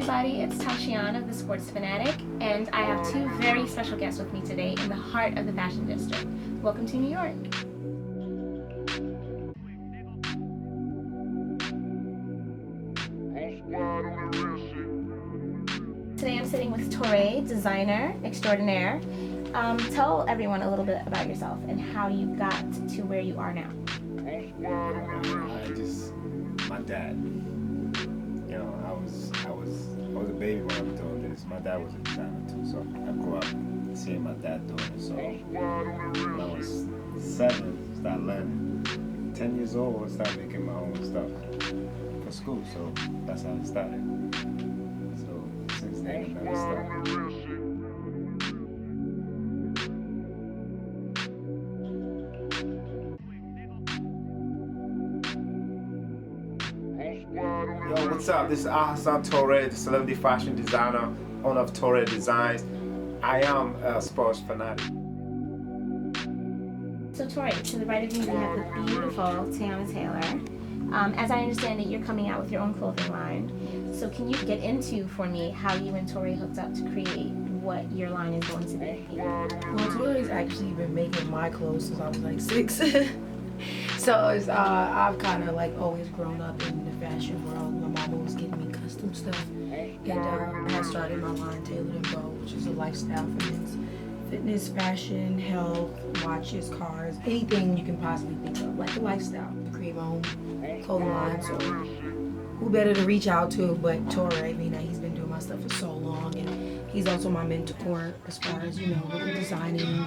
everybody, it's Teyana of the Sports Fanatic, and I have two very special guests with me today in the heart of the fashion district. Welcome to New York. Today I'm sitting with Toure, designer extraordinaire. Tell everyone a little bit about yourself and how you got to where you are now. My dad. You know, I was a baby when I was doing this. My dad was a designer too, so I grew up seeing my dad doing it. So when I was 7, I started learning. 10 years old, I started making my own stuff for school. So that's how it started. So since then, I never stopped. Yo, what's up? This is Alhassan Toure, the celebrity fashion designer, owner of Toure Designs. I am a sports fanatic. So Toure, to the right of you, we have the beautiful Teyana Taylor. As I understand it, you're coming out with your own clothing line. So can you get into for me how you and Toure hooked up to create what your line is going to be? Well, Toure's actually been making my clothes since I was like 6. So it's, I've kind of like always grown up in the fashion world. My mom always giving me custom stuff. And I started my line, Tailored and Bow, which is a lifestyle for men's fitness, fashion, health, watches, cars, anything you can possibly think of, like a lifestyle. I create my own clothing line, so who better to reach out to but Toure? I mean, he's been doing my stuff for so long, and he's also my mentor as far as, you know, with the designing and,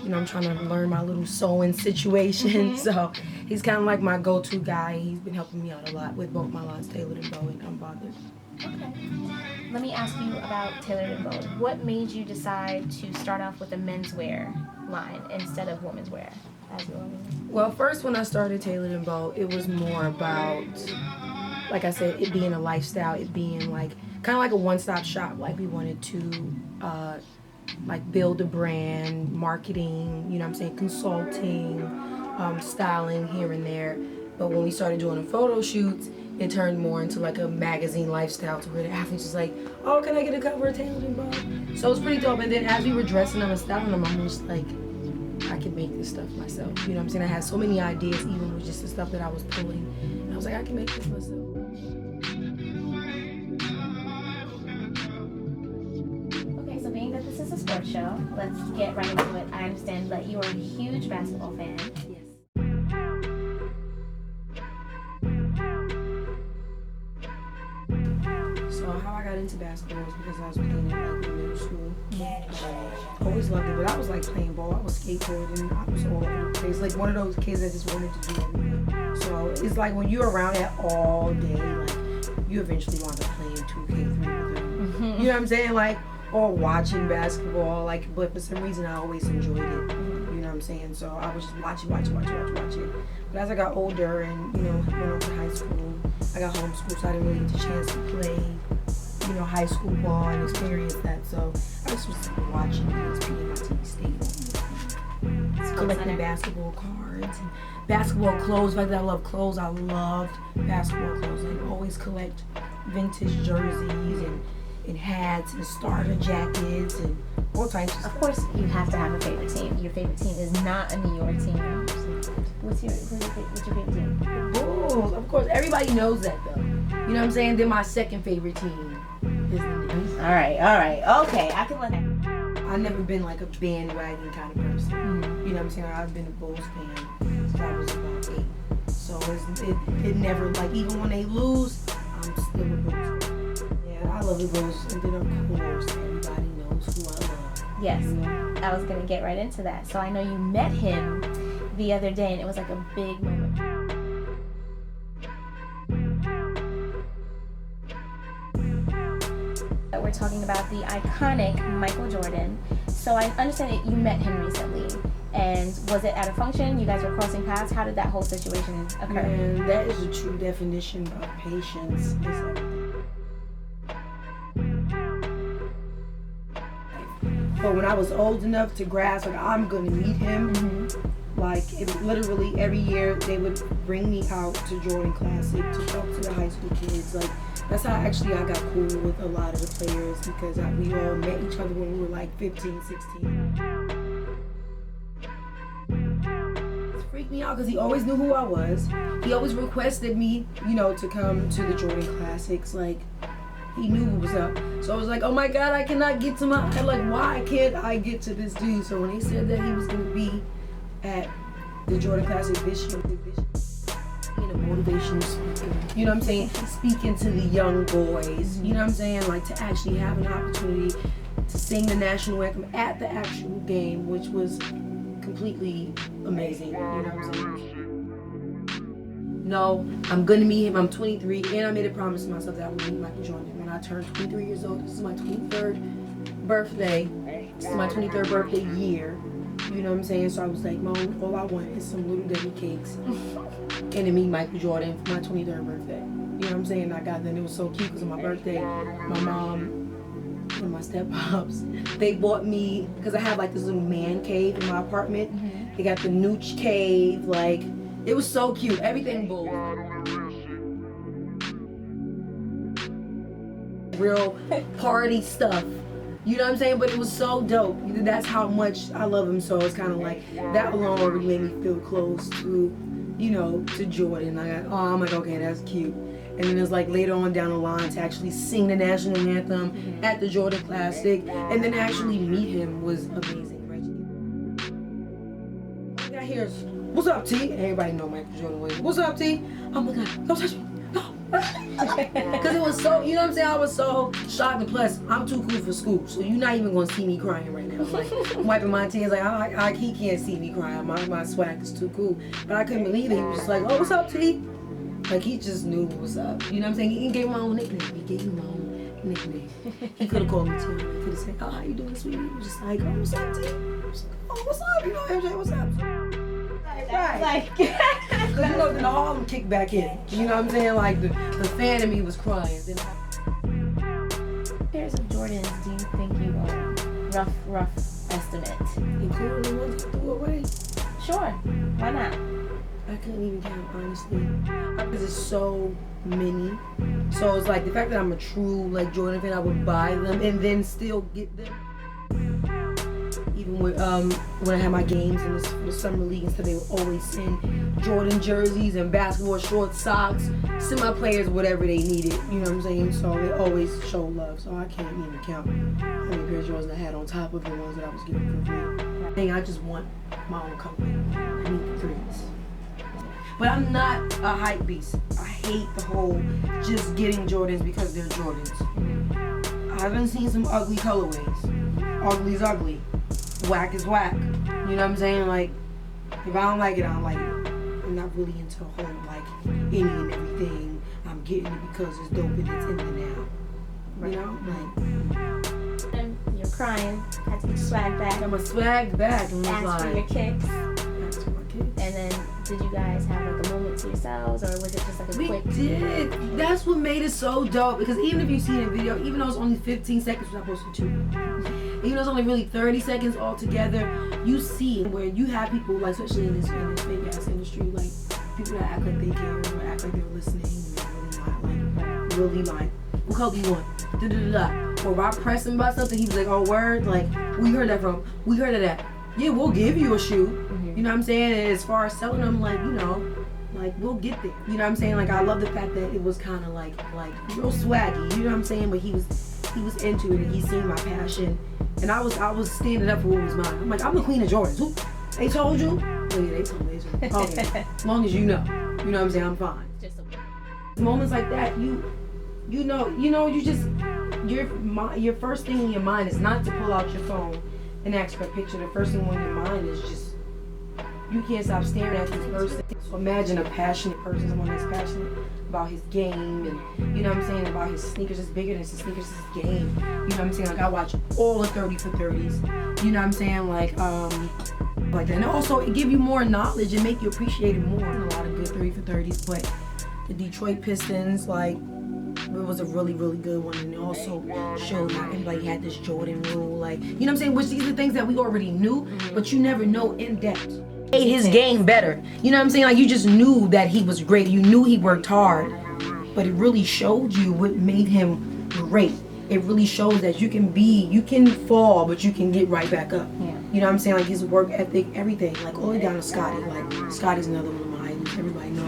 you know, I'm trying to learn my little sewing situation. So he's kind of like my go-to guy. He's been helping me out a lot with both my lines, Tailored and Bow and Unbothered. Okay. Let me ask you about Tailored and Bow. What made you decide to start off with a menswear line instead of women's wear as your own? Well, first when I started Tailored and Bow, it was more about, like I said, it being a lifestyle, it being like kind of like a one-stop shop. Like we wanted to like build a brand, marketing, you know what I'm saying, consulting, styling here and there. But when we started doing the photo shoots, it turned more into like a magazine lifestyle to where the athletes was like, oh, can I get a cover of Tailored and Bow? So it was pretty dope. And then as we were dressing them and styling them, I was like, I can make this stuff myself. You know what I'm saying? I had so many ideas, even with just the stuff that I was pulling. And I was like, I can make this myself. Okay, so being that this is a sports show, let's get right into it. I understand that you are a huge basketball fan. Yes. So how I got into basketball was because I was playing it like in middle school. I always loved it, but I was like playing ball, I was skateboarding, I was all over the place. Like one of those kids that just wanted to do everything. So it's like when you're around it all day, like you eventually wind up playing 2K3 with them. You know what I'm saying? Like, or watching basketball, like, but for some reason I always enjoyed it. You know what I'm saying? So I was just watching. But as I got older and, you know, went off to high school, I got homeschooled, so I didn't really get the chance to play, you know, high school ball and experience that. So I just was watching ESPN and my TV stayed collecting basketball cards and basketball clothes. Like I love clothes. I loved basketball clothes. Like always collect vintage jerseys and hats and starter jackets and all types of stuff. Of course, you have to have a favorite team. Your favorite team is not a New York team. What's your favorite team? The Bulls, of course. Everybody knows that though. You know what I'm saying? Then my second favorite team is the Knicks. All right. Okay, I can let that. I've never been like a bandwagon kind of person. You know what I'm saying? I've been a Bulls fan since I was about 8. So it never, like, even when they lose, I'm still a Bulls fan. Yeah, I love the Bulls. And then of course, everybody knows who I love. Yes, You know? I was gonna get right into that. So I know you met him the other day, and it was like a big moment. We're talking about the iconic Michael Jordan. So I understand that you met him recently. And was it at a function? You guys were crossing paths? How did that whole situation occur? And that is the true definition of patience. But when I was old enough to grasp, like, I'm gonna meet him, like, literally every year they would bring me out to Jordan Classic to talk to the high school kids. Like, that's how actually I got cool with a lot of the players because we all met each other when we were like 15, 16. It freaked me out because he always knew who I was. He always requested me, you know, to come to the Jordan Classics. Like, he knew what was up. So I was like, oh my God, I cannot get to like, why can't I get to this dude? So when he said that he was going to be at the Jordan Classic this year, being a motivational speaker, you know what I'm saying? Speaking to the young boys, you know what I'm saying? Like, to actually have an opportunity to sing the national anthem at the actual game, which was completely amazing, you know what I'm saying? No, I'm gonna meet him. I'm 23, and I made a promise to myself that I would meet Michael Jordan when I turned 23 years old. This is my 23rd birthday. This is my 23rd birthday year. You know what I'm saying? So I was like, Mom, all I want is some Little Debbie cakes and to meet Michael Jordan for my 23rd birthday. You know what I'm saying? I got that. It was so cute because on my birthday, my mom and my step-pops, they bought me, because I have like this little man cave in my apartment. They got the nooch cave, like, it was so cute. Everything bull. Real party stuff. You know what I'm saying? But it was so dope. That's how much I love him. So it's kind of like, that alone already made me feel close to, you know, to Jordan. I'm like, okay, that's cute. And then it's like later on down the line to actually sing the national anthem at the Jordan Classic and then actually meet him was amazing. Right here, what's up, T? Everybody know Michael Jordan was. What's up, T? Oh my God, don't touch me. No. Because it was so, you know what I'm saying? I was so shocked, and plus, I'm too cool for school, so you're not even going to see me crying right now. Like, I'm wiping my tears, like, he can't see me crying. My swag is too cool. But I couldn't believe it. He was just like, oh, what's up, T? Like, he just knew what was up. You know what I'm saying? He gave my own nickname. He gave me my own nickname. He could have called me T. He could have said, oh, how you doing, sweetie? He was just like, oh, what's up, T? Oh, what's up? You know, MJ, what's up? Right. Like, because you know, then the Harlem kicked back in. You know what I'm saying? Like, the fan in me was crying. Then pairs of Jordans do you think you own? Rough estimate. Including the ones you threw away? Sure. Why not? I couldn't even count, honestly. Because it's so many. So it's like the fact that I'm a true like Jordan fan, I would buy them and then still get them. Even with, when I had my games in the summer league and stuff, they would always send Jordan jerseys and basketball shorts, socks, send my players whatever they needed. You know what I'm saying? So they always show love. So I can't even count how many pairs of Jordans I had on top of the ones that I was getting for free. I just want my own company. I need threes. But I'm not a hype beast. I hate the whole just getting Jordans because they're Jordans. I haven't seen some ugly colorways. Ugly's ugly. Whack is whack. You know what I'm saying? Like, if I don't like it, I don't like it. I'm not really into the whole, like, any and everything. I'm getting it because it's dope and it's in the now. You know? Like, And you're crying. Had to get your swag back. got my swag back. And Ask was for like, your kicks. ask for my kids. And then, did you guys have like a moment to yourselves, or was it just like a We quick? did. That's what made it so dope. Because even if you see the video, even though it's only 15 seconds, we're not supposed to. Even though it's only really 30 seconds altogether, you see where you have people, like, especially in this big ass industry, like, people that act like they care or act like they're listening and they're really like, what color do you want? Da da da da. Or if I press him about something, he was like, oh, word, like, we heard that from, we heard of that. Yeah, we'll give you a shoe. You know what I'm saying? And as far as selling them, like, you know, like, we'll get there. You know what I'm saying? Like, I love the fact that it was kind of like real swaggy. You know what I'm saying? But he was into it and he seen my passion. And I was standing up for what was mine. I'm like, I'm the queen of Jordans. Who? They told you? Oh yeah, they told me. Okay. As long as you know. You know what I'm saying? I'm fine. Just a Moments like that, you just your first thing in your mind is not to pull out your phone and ask for a picture. The first thing on your mind is just you can't stop staring at this person. So imagine a passionate person, someone that's passionate about his game and you know what I'm saying, about his sneakers. It's bigger than his sneakers, it's his game. You know what I'm saying? Like I watch all the 30 for 30s. You know what I'm saying? Like that. And also it give you more knowledge and make you appreciate it more. A lot of good 30 for 30s, but the Detroit Pistons, like, it was a really, really good one. And it also showed how everybody had this Jordan rule, like, you know what I'm saying? Which these are things that we already knew, but you never know in depth. Made his game better. You know what I'm saying? Like, you just knew that he was great. You knew he worked hard. but it really showed you what made him great. It really shows that you can fall, but you can get right back up. Yeah. You know what I'm saying? Like his work ethic, everything. Like all the way down to Scotty. Like Scotty's another one of my idols. Everybody know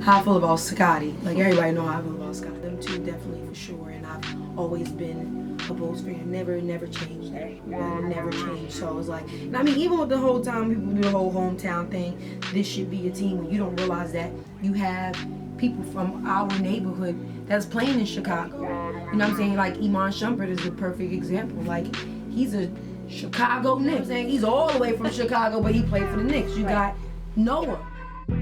how I feel about Scotty. Like everybody know how I feel about Scotty. Them two definitely for sure. And I've always been a Bulls fan. Never changed that. Never changed. So it's like, and I mean, even with the whole time people do the whole hometown thing, this should be a team when you don't realize that you have people from our neighborhood that's playing in Chicago. You know what I'm saying? Like Iman Shumpert is a perfect example. Like he's a Chicago Knicks. You know what I'm saying? He's all the way from Chicago, but he played for the Knicks. You got Noah.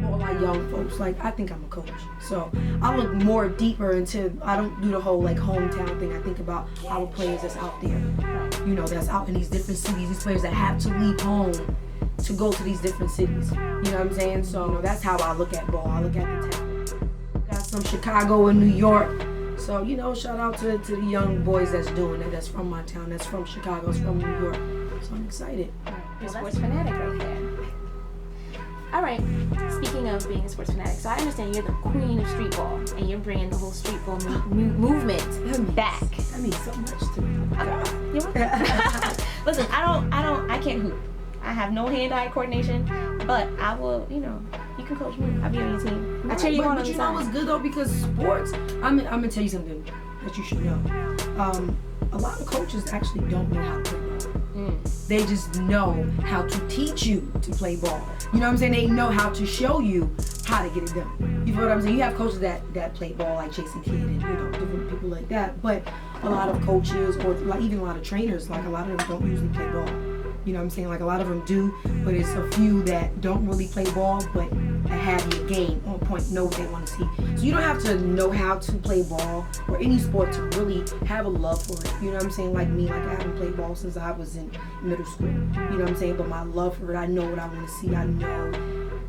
All our young folks. Like I think I'm a coach. So I look more deeper into, I don't do the whole like hometown thing. I think about our players that's out there. You know, that's out in these different cities. These players that have to leave home to go to these different cities. You know what I'm saying? So you know, that's how I look at ball. I look at the talent. Got some Chicago and New York. So, you know, shout out to the young boys that's doing it, that's from my town, that's from Chicago, that's from New York. So I'm excited. You're a sports fanatic right there. All right, speaking of being a sports fanatic, so I understand you're the queen of street ball, and you're bringing the whole street ball movement back. That means so much to me. You're welcome. Listen, I can't hoop. I have no hand-eye coordination, but I will, you know, you can coach me. I'll be on your team. I cheer you on But the you know side. what's good though, because sports, I'm gonna tell you something that you should know. A lot of coaches actually don't know how to play ball. They just know how to teach you to play ball. You know what I'm saying? They know how to show you how to get it done. You know what I'm saying? You have coaches that play ball like Jason Kidd and, you know, different people like that. But a lot of coaches, or like even a lot of trainers, like a lot of them don't usually play ball. You know what I'm saying? Like a lot of them do, but it's a few that don't really play ball, but have your game on point, know what they want to see. So you don't have to know how to play ball or any sport to really have a love for it. You know what I'm saying? Like me, like I haven't played ball since I was in middle school. You know what I'm saying? But my love for it, I know what I want to see. I know,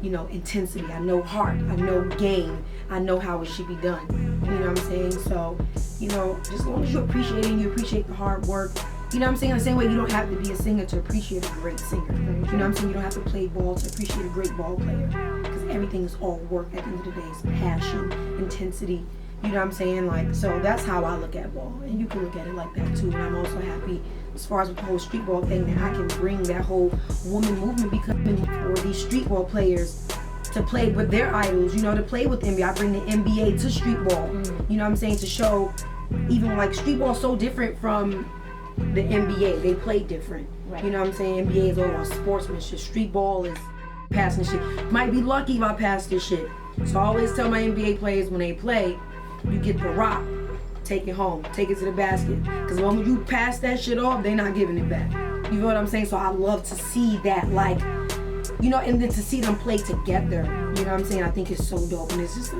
you know, intensity. I know heart. I know game. I know how it should be done. You know what I'm saying? So, you know, just as long as you appreciate it and you appreciate the hard work. You know what I'm saying? The same way you don't have to be a singer to appreciate a great singer. You know what I'm saying? You don't have to play ball to appreciate a great ball player. Because everything is all work at the end of the day. It's passion, intensity. You know what I'm saying? Like, so that's how I look at ball. And you can look at it like that too. And I'm also happy as far as with the whole street ball thing that I can bring that whole woman movement becoming for these street ball players to play with their idols, you know, to play with NBA. I bring the NBA to street ball. You know what I'm saying? To show even like street ball is so different from the NBA. They play different. Right. You know what I'm saying? NBA is all about sportsmanship. Street ball is passing shit. Might be lucky if I pass this shit. So I always tell my NBA players when they play, you get the rock, take it home, take it to the basket. Because when you pass that shit off, they're not giving it back. You know what I'm saying? So I love to see that, like, you know, and then to see them play together. You know what I'm saying? I think it's so dope. And it's just a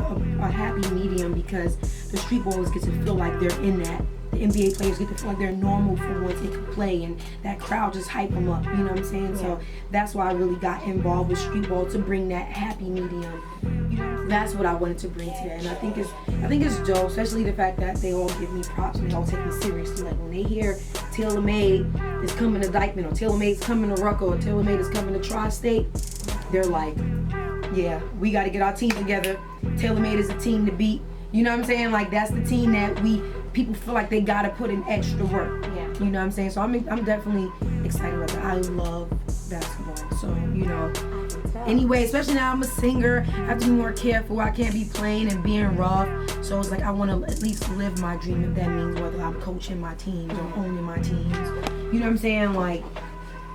happy medium because the street ballers get to feel like they're in that. The NBA players get to feel like they're normal for once they can play, and that crowd just hype them up. You know what I'm saying? Yeah. So that's why I really got involved with street ball, to bring that happy medium. You know, that's what I wanted to bring today, and I think it's dope, especially the fact that they all give me props and they all take me seriously. Like when they hear Taylor Made is coming to Dykeman, or Taylor Made is coming to Rucker, or Taylor Made is coming to Tri-State, they're like, yeah, we got to get our team together. Taylor Made is a team to beat. You know what I'm saying? Like that's the team that people feel like they gotta put in extra work. Yeah. You know what I'm saying? So I'm definitely excited about that. I love basketball. So, you know, anyway, especially now I'm a singer, I have to be more careful. I can't be playing and being rough. So it's like I want to at least live my dream, if that means whether I'm coaching my teams or owning my teams. You know what I'm saying? Like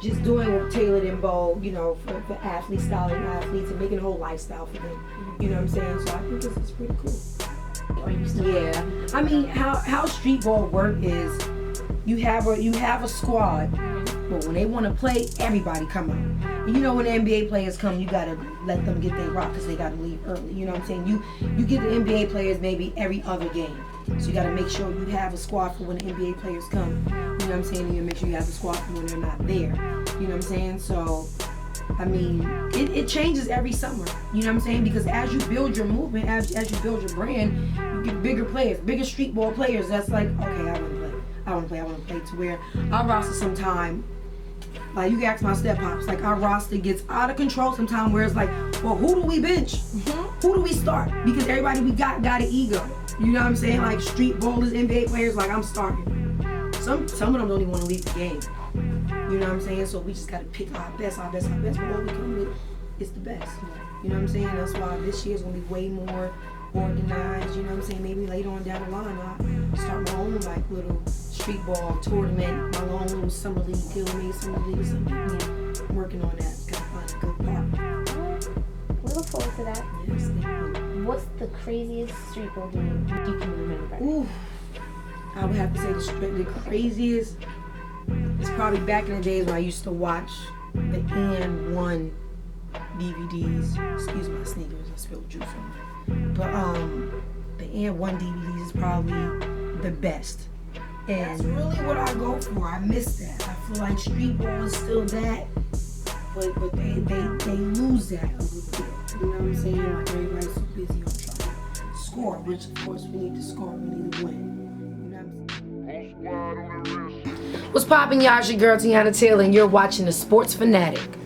just doing what Tailored and Bold, you know, for athletes, styling athletes, and making a whole lifestyle for them. You know what I'm saying? So I think this is pretty cool. Yeah, I mean how street ball work is you have a squad, but when they want to play, everybody come out. And you know when the NBA players come, you gotta let them get their rock because they gotta leave early. You know what I'm saying? You get the NBA players maybe every other game, so you gotta make sure you have a squad for when the NBA players come. You know what I'm saying? And you make sure you have a squad for when they're not there. You know what I'm saying? So I mean, it changes every summer, you know what I'm saying? Because as you build your movement, as you build your brand, you get bigger players, bigger street ball players. That's like, okay, I want to play to where our roster sometime, like you can ask my step pops, like our roster gets out of control sometime where it's like, well, who do we bench? Who do we start? Because everybody we got an ego. You know what I'm saying? Like street ballers, NBA players, like I'm starting. Some of them don't even want to leave the game. You know what I'm saying? So we just gotta pick our best. But what we come with is the best. You know what I'm saying? That's why this year's gonna be way more organized. You know what I'm saying? Maybe later on down the line, I'll start my own like little street ball tournament, my own little summer league deal, maybe summer league or something. Yeah, I'm working on that. Gotta find a good partner. We look forward to that. Yes, thank you. What's the craziest street ball game you can remember? Ooh, I would have to say the craziest is probably back in the days when I used to watch the N1 DVDs. Excuse my sneakers, I spilled juice on them. But the N1 DVDs is probably the best. And that's really what I go for. I miss that. I feel like street ball is still that, but they lose that a little bit. You know what I'm saying? Like everybody's so busy on trying to score, which of course we need to score, we need to win. You know what I'm saying? What's poppin', y'all? It's your girl Teyana Taylor, and you're watching The Sports Fanatic.